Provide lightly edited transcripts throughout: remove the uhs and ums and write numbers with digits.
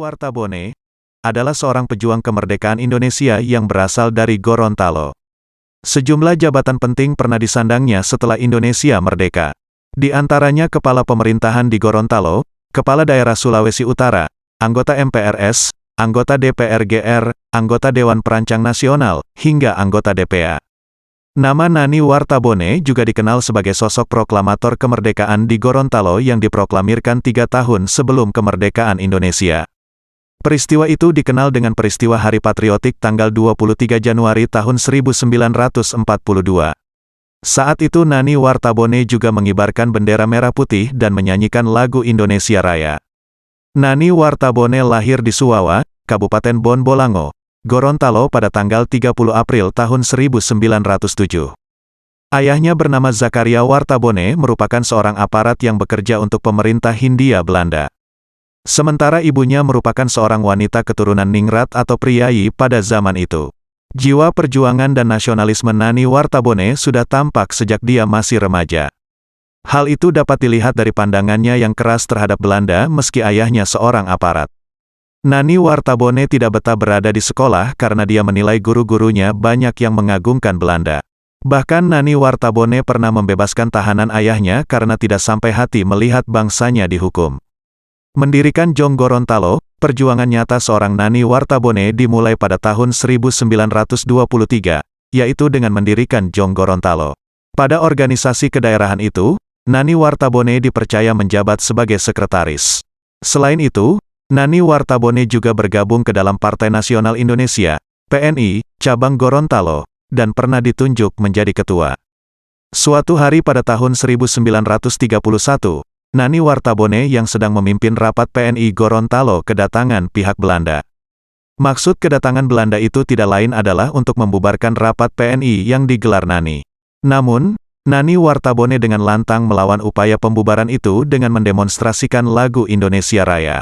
Wartabone adalah seorang pejuang kemerdekaan Indonesia yang berasal dari Gorontalo. Sejumlah jabatan penting pernah disandangnya setelah Indonesia merdeka. Di antaranya Kepala Pemerintahan di Gorontalo, Kepala Daerah Sulawesi Utara, anggota MPRS, anggota DPR GR, anggota Dewan Perancang Nasional, hingga anggota DPA. Nama Nani Wartabone juga dikenal sebagai sosok proklamator kemerdekaan di Gorontalo yang diproklamirkan 3 tahun sebelum kemerdekaan Indonesia. Peristiwa itu dikenal dengan peristiwa Hari Patriotik tanggal 23 Januari tahun 1942. Saat itu Nani Wartabone juga mengibarkan bendera merah putih dan menyanyikan lagu Indonesia Raya. Nani Wartabone lahir di Suwawa, Kabupaten Bonbolango, Gorontalo pada tanggal 30 April tahun 1907. Ayahnya bernama Zakaria Wartabone merupakan seorang aparat yang bekerja untuk pemerintah Hindia Belanda. Sementara ibunya merupakan seorang wanita keturunan ningrat atau priayi pada zaman itu. Jiwa perjuangan dan nasionalisme Nani Wartabone sudah tampak sejak dia masih remaja. Hal itu dapat dilihat dari pandangannya yang keras terhadap Belanda meski ayahnya seorang aparat. Nani Wartabone tidak betah berada di sekolah karena dia menilai guru-gurunya banyak yang mengagungkan Belanda. Bahkan Nani Wartabone pernah membebaskan tahanan ayahnya karena tidak sampai hati melihat bangsanya dihukum. Mendirikan Jong Gorontalo, perjuangan nyata seorang Nani Wartabone dimulai pada tahun 1923, yaitu dengan mendirikan Jong Gorontalo. Pada organisasi kedaerahan itu, Nani Wartabone dipercaya menjabat sebagai sekretaris. Selain itu, Nani Wartabone juga bergabung ke dalam Partai Nasional Indonesia, PNI, cabang Gorontalo, dan pernah ditunjuk menjadi ketua. Suatu hari pada tahun 1931, Nani Wartabone yang sedang memimpin rapat PNI Gorontalo kedatangan pihak Belanda. Maksud kedatangan Belanda itu tidak lain adalah untuk membubarkan rapat PNI yang digelar Nani. Namun, Nani Wartabone dengan lantang melawan upaya pembubaran itu dengan mendemonstrasikan lagu Indonesia Raya.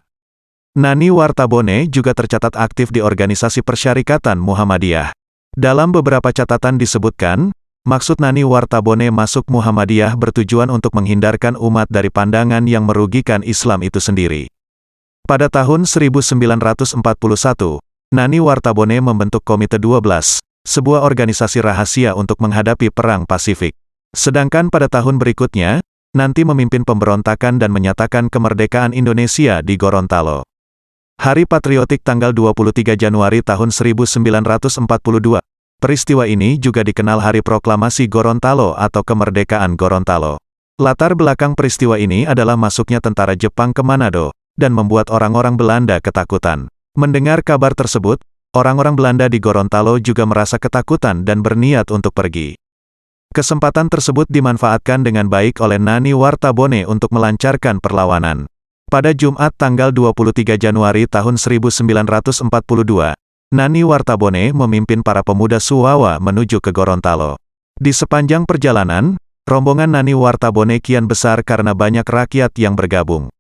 Nani Wartabone juga tercatat aktif di organisasi Persyarikatan Muhammadiyah. Dalam beberapa catatan disebutkan, maksud Nani Wartabone masuk Muhammadiyah bertujuan untuk menghindarkan umat dari pandangan yang merugikan Islam itu sendiri. Pada tahun 1941, Nani Wartabone membentuk Komite 12, sebuah organisasi rahasia untuk menghadapi Perang Pasifik. Sedangkan pada tahun berikutnya, nanti memimpin pemberontakan dan menyatakan kemerdekaan Indonesia di Gorontalo. Hari Patriotik tanggal 23 Januari tahun 1942. Peristiwa ini juga dikenal Hari Proklamasi Gorontalo atau Kemerdekaan Gorontalo. Latar belakang peristiwa ini adalah masuknya tentara Jepang ke Manado, dan membuat orang-orang Belanda ketakutan. Mendengar kabar tersebut, orang-orang Belanda di Gorontalo juga merasa ketakutan dan berniat untuk pergi. Kesempatan tersebut dimanfaatkan dengan baik oleh Nani Wartabone untuk melancarkan perlawanan. Pada Jumat tanggal 23 Januari tahun 1942, Nani Wartabone memimpin para pemuda Suwawa menuju ke Gorontalo. Di sepanjang perjalanan, rombongan Nani Wartabone kian besar karena banyak rakyat yang bergabung.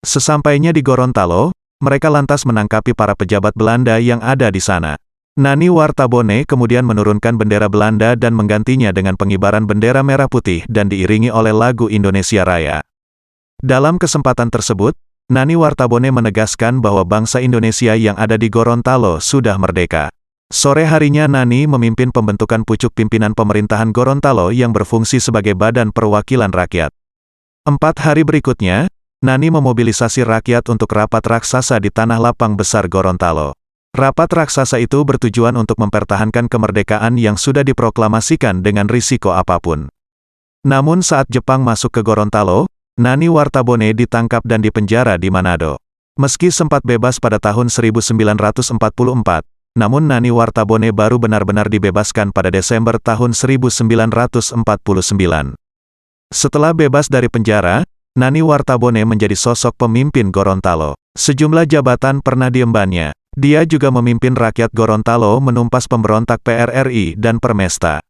Sesampainya di Gorontalo, mereka lantas menangkapi para pejabat Belanda yang ada di sana. Nani Wartabone kemudian menurunkan bendera Belanda dan menggantinya dengan pengibaran bendera merah putih dan diiringi oleh lagu Indonesia Raya. Dalam kesempatan tersebut, Nani Wartabone menegaskan bahwa bangsa Indonesia yang ada di Gorontalo sudah merdeka. Sore harinya Nani memimpin pembentukan pucuk pimpinan pemerintahan Gorontalo yang berfungsi sebagai badan perwakilan rakyat. 4 hari berikutnya, Nani memobilisasi rakyat untuk rapat raksasa di Tanah Lapang Besar Gorontalo. Rapat raksasa itu bertujuan untuk mempertahankan kemerdekaan yang sudah diproklamasikan dengan risiko apapun. Namun saat Jepang masuk ke Gorontalo, Nani Wartabone ditangkap dan dipenjara di Manado. Meski sempat bebas pada tahun 1944, namun Nani Wartabone baru benar-benar dibebaskan pada Desember tahun 1949. Setelah bebas dari penjara, Nani Wartabone menjadi sosok pemimpin Gorontalo. Sejumlah jabatan pernah diembannya. Dia juga memimpin rakyat Gorontalo menumpas pemberontak PRRI dan Permesta.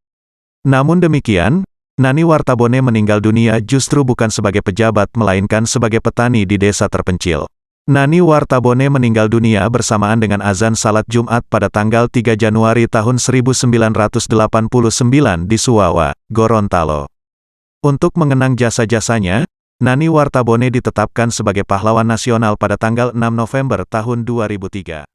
Namun demikian, Nani Wartabone meninggal dunia justru bukan sebagai pejabat melainkan sebagai petani di desa terpencil. Nani Wartabone meninggal dunia bersamaan dengan azan salat Jumat pada tanggal 3 Januari tahun 1989 di Suwawa, Gorontalo. Untuk mengenang jasa-jasanya, Nani Wartabone ditetapkan sebagai pahlawan nasional pada tanggal 6 November tahun 2003.